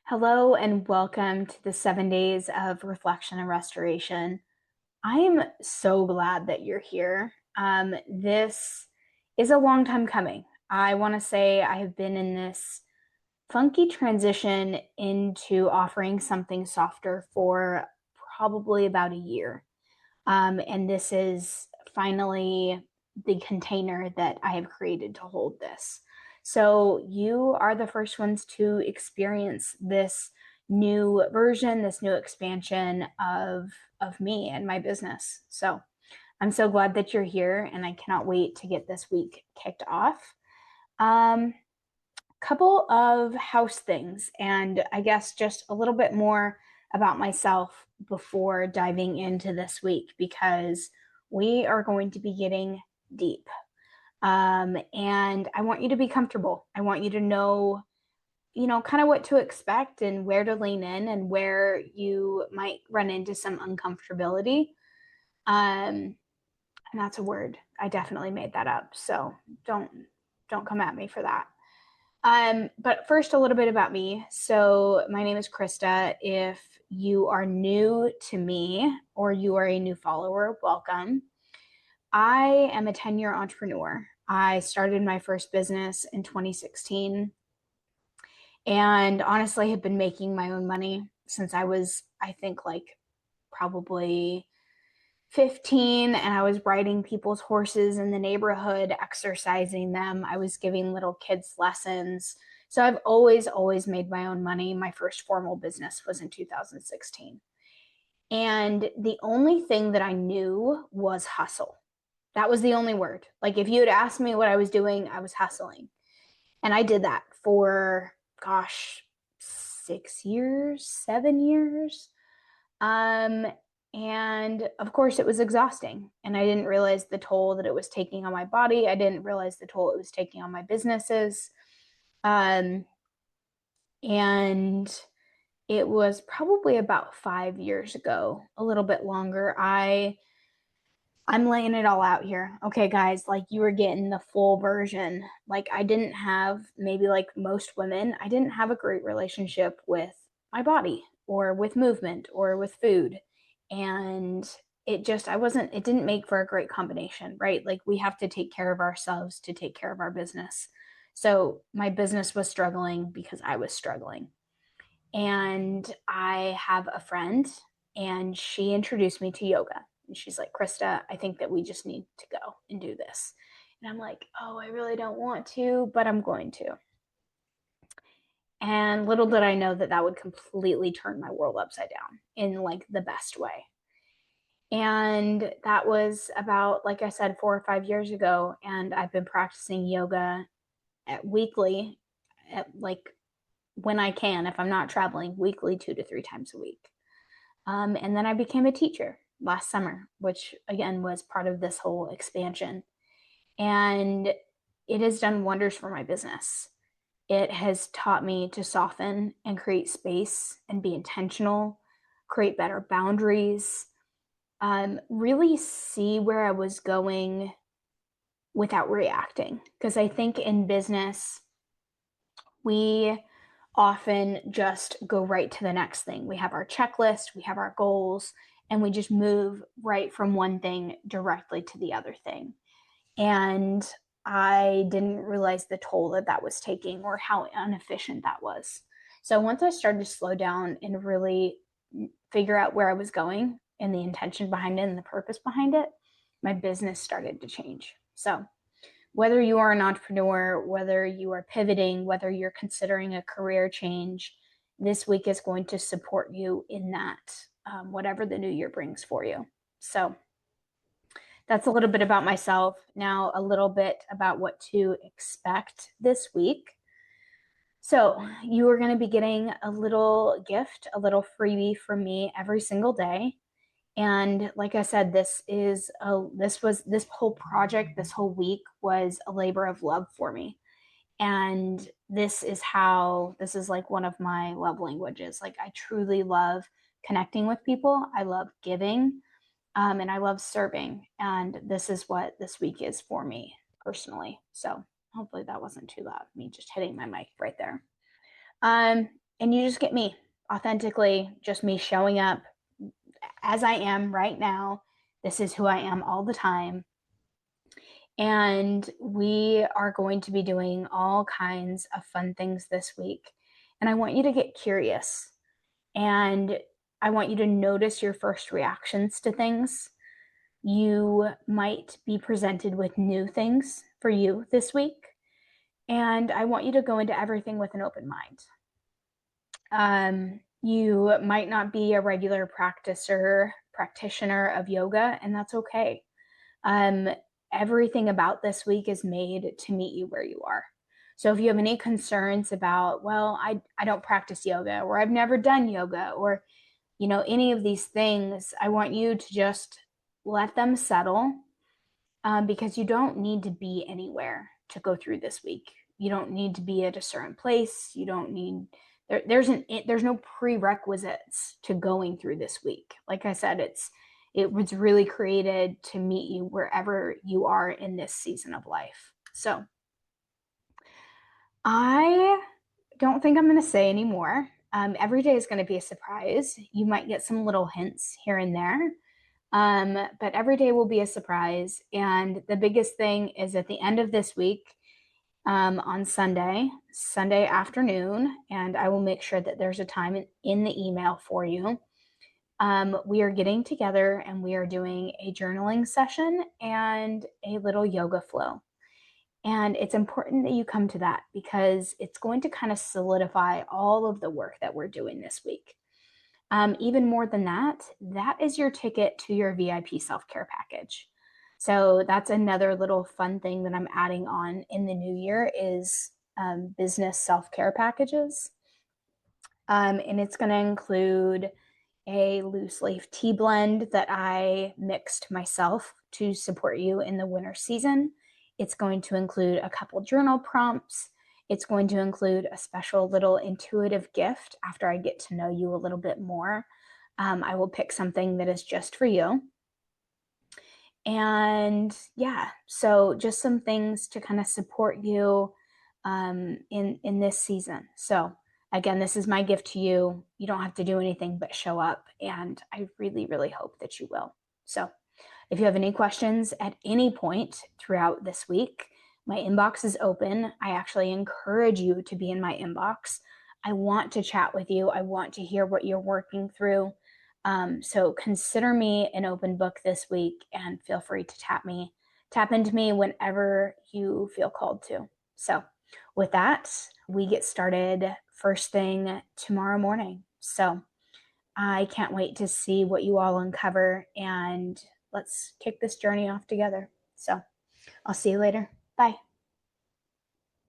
Hello and welcome to the 7 days of reflection and restoration. I am so glad that you're here. This is a long time coming. I want to say I have been in this funky transition into offering something softer for probably about a year. And this is finally the container that I have created to hold this. So you are the first ones to experience this new version, this new expansion of me and my business. So I'm so glad that you're here and I cannot wait to get this week kicked off. Um, Couple of house things and I guess just a little bit more about myself before diving into this week because we are going to be getting deep. And I want you to be comfortable. I want you to know, kind of what to expect and where to lean in and where you might run into some uncomfortability. And that's a word. I definitely made that up. So don't don't come at me for that. But first, a little bit about me. So, my name is Krista. If you are new to me or you are a new follower, welcome. I am a 10-year entrepreneur. I started my first business in 2016 and honestly have been making my own money since I was, I think, like probably 15, and I was riding people's horses in the neighborhood, exercising them. I was giving little kids lessons. So I've always made my own money. My first formal business was in 2016. And the only thing that I knew was hustle. That was the only word. Like if you had asked me what I was doing, I was hustling. And I did that for, gosh, 6 years, 7 years. Um, and of course, it was exhausting. And I didn't realize the toll that it was taking on my body. I didn't realize the toll it was taking on my businesses. Um, and it was probably about 5 years ago, a little bit longer. I'm laying it all out here. Okay, guys, like you were getting the full version. Like I didn't have, maybe like most women, I didn't have a great relationship with my body or with movement or with food. And it didn't make for a great combination, right? Like we have to take care of ourselves to take care of our business. So my business was struggling because I was struggling. And I have a friend, and she introduced me to yoga. And she's like, Krista, I think that we just need to go and do this. And I'm like, oh, I really don't want to, but I'm going to. And little did I know that that would completely turn my world upside down in like the best way. And that was about, like I said, 4 or 5 years ago. And I've been practicing yoga weekly, at like when I can, if I'm not traveling, weekly, 2 to 3 times a week. And then I became a teacher last summer, which again was part of this whole expansion. And it has done wonders for my business. It has taught me to soften and create space and be intentional, create better boundaries, really see where I was going without reacting. Because I think in business, we often just go right to the next thing. We have our checklist, we have our goals, and we just move right from one thing directly to the other thing. And I didn't realize the toll that that was taking or how inefficient that was. So once I started to slow down and really figure out where I was going and the intention behind it and the purpose behind it, my business started to change. So whether you are an entrepreneur, whether you are pivoting, whether you're considering a career change, this week is going to support you in that, whatever the new year brings for you. So that's a little bit about myself. Now, a little bit about what to expect this week. So, you are going to be getting a little gift, a little freebie from me every single day. And like I said, this whole project, this whole week was a labor of love for me. And this is like one of my love languages. Like I truly love connecting with people. I love giving, and I love serving. And this is what this week is for me personally. So hopefully that wasn't too loud, me just hitting my mic right there. And you just get me authentically, just me showing up as I am right now. This is who I am all the time. And we are going to be doing all kinds of fun things this week. And I want you to get curious. And I want you to notice your first reactions to things. You might be presented with new things for you this week. And I want you to go into everything with an open mind. You might not be a regular practitioner of yoga, and that's okay. Um, Everything about this week is made to meet you where you are. So if you have any concerns about, well, I don't practice yoga, or I've never done yoga, or any of these things, I want you to just let them settle, because you don't need to be anywhere to go through this week. You don't need to be at a certain place. You don't need there's no prerequisites to going through this week. Like I said, it was really created to meet you wherever you are in this season of life. So I don't think I'm going to say anymore. Every day is going to be a surprise. You might get some little hints here and there. But every day will be a surprise. And the biggest thing is at the end of this week, on Sunday afternoon, and I will make sure that there's a time in the email for you. We are getting together and we are doing a journaling session and a little yoga flow. And it's important that you come to that because it's going to kind of solidify all of the work that we're doing this week. Even more than that, that is your ticket to your VIP self-care package. So that's another little fun thing that I'm adding on in the new year is business self-care packages. And it's going to include a loose leaf tea blend that I mixed myself to support you in the winter season. It's going to include a couple journal prompts. It's going to include a special little intuitive gift after I get to know you a little bit more. I will pick something that is just for you. And yeah, so just some things to kind of support you in this season. So again, this is my gift to you. You don't have to do anything but show up, and I really, really hope that you will. So if you have any questions at any point throughout this week, my inbox is open. I actually encourage you to be in my inbox. I want to chat with you. I want to hear what you're working through. So consider me an open book this week and feel free to tap into me whenever you feel called to. So with that, we get started first thing tomorrow morning. So I can't wait to see what you all uncover, and let's kick this journey off together. So I'll see you later. Bye.